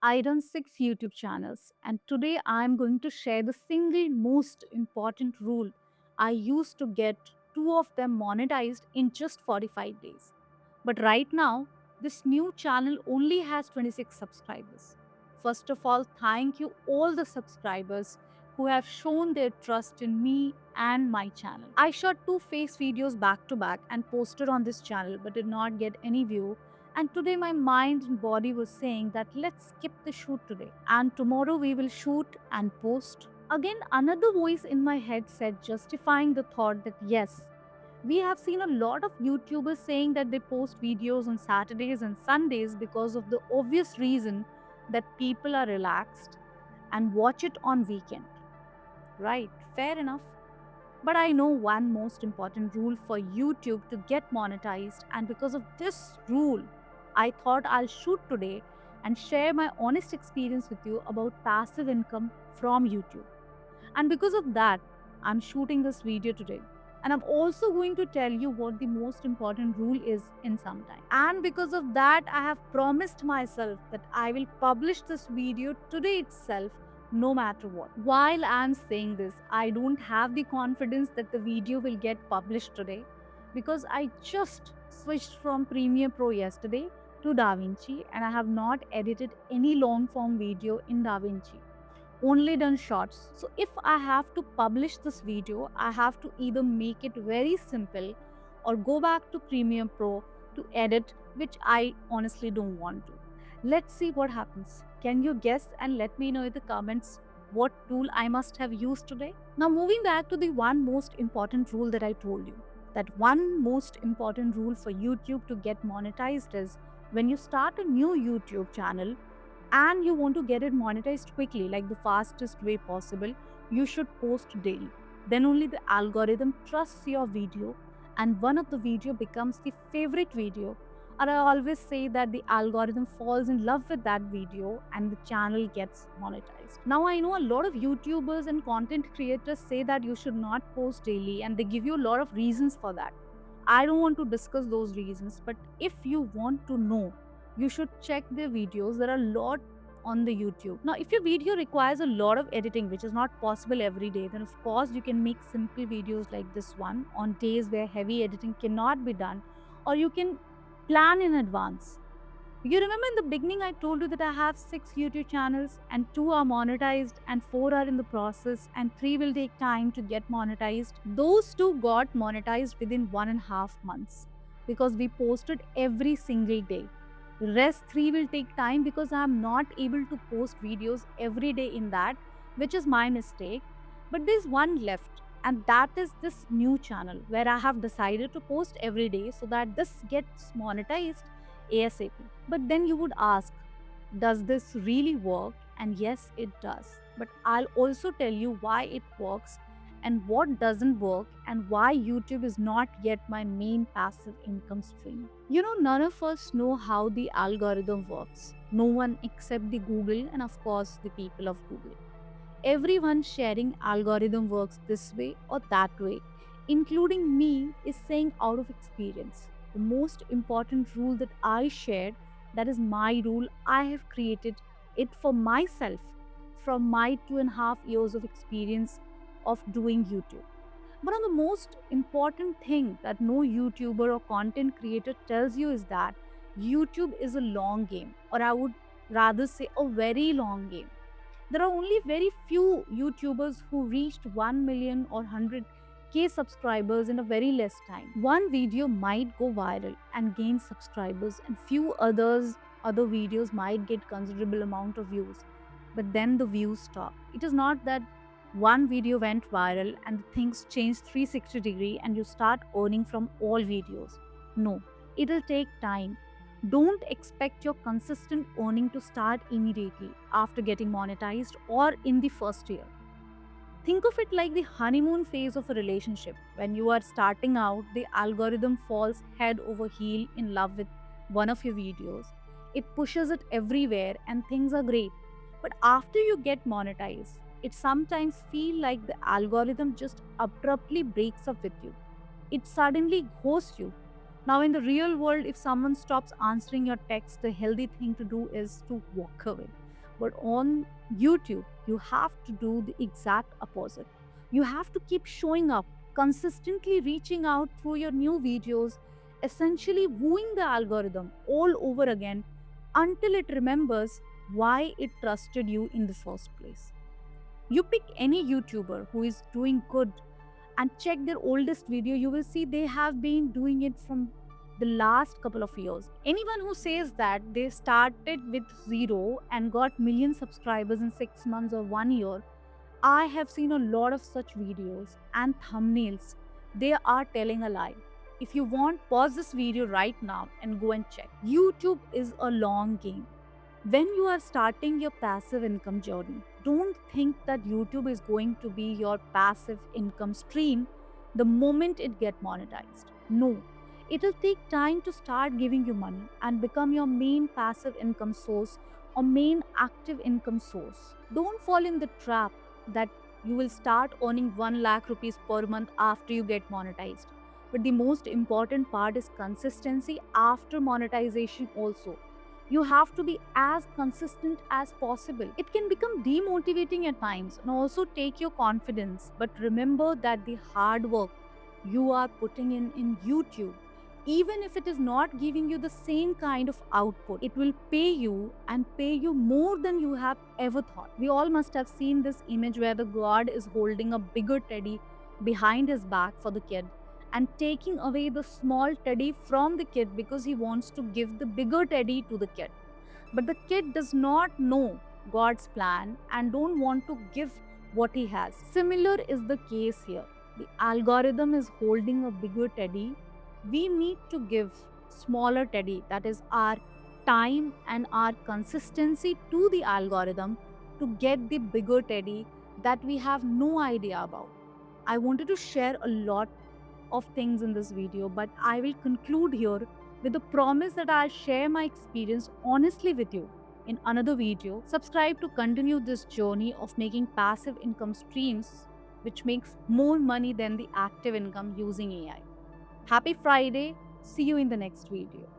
I run 6 YouTube channels, and today I am going to share the single most important rule I used to get two of them monetized in just 45 days. But right now, this new channel only has 26 subscribers. First of all, thank you all the subscribers who have shown their trust in me and my channel. I shot two face videos back to back and posted on this channel but did not get any view, and today my mind and body was saying that let's skip the shoot today and tomorrow we will shoot and post. Again, another voice in my head said, justifying the thought that yes, we have seen a lot of YouTubers saying that they post videos on Saturdays and Sundays because of the obvious reason that people are relaxed and watch it on weekend. Right, fair enough. But I know one most important rule for YouTube to get monetized, and because of this rule, I thought I'll shoot today and share my honest experience with you about passive income from YouTube. And because of that, I'm shooting this video today. And I'm also going to tell you what the most important rule is in some time. And because of that, I have promised myself that I will publish this video today itself, no matter what. While I'm saying this, I don't have the confidence that the video will get published today because I just switched from Premiere Pro yesterday to DaVinci, and I have not edited any long form video in DaVinci, only done shorts. So if I have to publish this video, I have to either make it very simple or go back to Premiere Pro to edit, which I honestly don't want to. Let's see what happens. Can you guess and let me know in the comments what tool I must have used today? Now, moving back to the one most important rule that I told you. That one most important rule for YouTube to get monetized is when you start a new YouTube channel, and you want to get it monetized quickly, like the fastest way possible, you should post daily. Then only the algorithm trusts your video, and one of the video becomes the favorite video. Or I always say that the algorithm falls in love with that video and the channel gets monetized. Now I know a lot of YouTubers and content creators say that you should not post daily, and they give you a lot of reasons for that. I don't want to discuss those reasons, but if you want to know, you should check their videos. There are a lot on the YouTube. Now, if your video requires a lot of editing, which is not possible every day, then of course you can make simple videos like this one on days where heavy editing cannot be done, or you can plan in advance. You remember in the beginning, I told you that I have 6 YouTube channels and 2 are monetized and 4 are in the process and 3 will take time to get monetized. Those 2 got monetized within 1.5 months because we posted every single day. The rest 3 will take time because I am not able to post videos every day in that, which is my mistake. But there's one left, and that is this new channel where I have decided to post every day so that this gets monetized ASAP. But then you would ask, does this really work? And yes, it does. But I'll also tell you why it works and what doesn't work, and why YouTube is not yet my main passive income stream. You know, none of us know how the algorithm works. No one except the Google and, of course, the people of Google. Everyone sharing algorithm works this way or that way, including me, is saying out of experience. The most important rule that I shared, that is my rule, I have created it for myself from my 2.5 years of experience of doing YouTube. One of the most important thing that no YouTuber or content creator tells you is that YouTube is a long game, or I would rather say a very long game. There are only very few YouTubers who reached 1 million or 100K subscribers in a very less time. One video might go viral and gain subscribers, and few other videos might get considerable amount of views. But then the views stop. It is not that one video went viral and things changed 360-degree and you start earning from all videos. No, it'll take time. Don't expect your consistent earning to start immediately after getting monetized or in the first year. Think of it like the honeymoon phase of a relationship. When you are starting out, the algorithm falls head over heel in love with one of your videos. It pushes it everywhere and things are great. But after you get monetized, it sometimes feels like the algorithm just abruptly breaks up with you. It suddenly ghosts you. Now, in the real world, if someone stops answering your text, the healthy thing to do is to walk away. But on YouTube, you have to do the exact opposite. You have to keep showing up, consistently reaching out through your new videos, essentially wooing the algorithm all over again until it remembers why it trusted you in the first place. You pick any YouTuber who is doing good and check their oldest video, you will see they have been doing it from the last couple of years. Anyone who says that they started with zero and got million subscribers in 6 months or 1 year, I have seen a lot of such videos and thumbnails. They are telling a lie. If you want, pause this video right now and go and check. YouTube is a long game. When you are starting your passive income journey, don't think that YouTube is going to be your passive income stream the moment it get monetized. No, it'll take time to start giving you money and become your main passive income source or main active income source. Don't fall in the trap that you will start earning 1 lakh rupees per month after you get monetized. But the most important part is consistency after monetization also. You have to be as consistent as possible. It can become demotivating at times and also take your confidence. But remember that the hard work you are putting in YouTube, even if it is not giving you the same kind of output, it will pay you and pay you more than you have ever thought. We all must have seen this image where the god is holding a bigger teddy behind his back for the kid and taking away the small teddy from the kid because he wants to give the bigger teddy to the kid. But the kid does not know God's plan and don't want to give what he has. Similar is the case here. The algorithm is holding a bigger teddy. We need to give smaller teddy, that is our time and our consistency to the algorithm to get the bigger teddy that we have no idea about. I wanted to share a lot of things in this video, but I will conclude here with the promise that I'll share my experience honestly with you in another video. Subscribe to continue this journey of making passive income streams which makes more money than the active income using AI. Happy Friday. See you in the next video.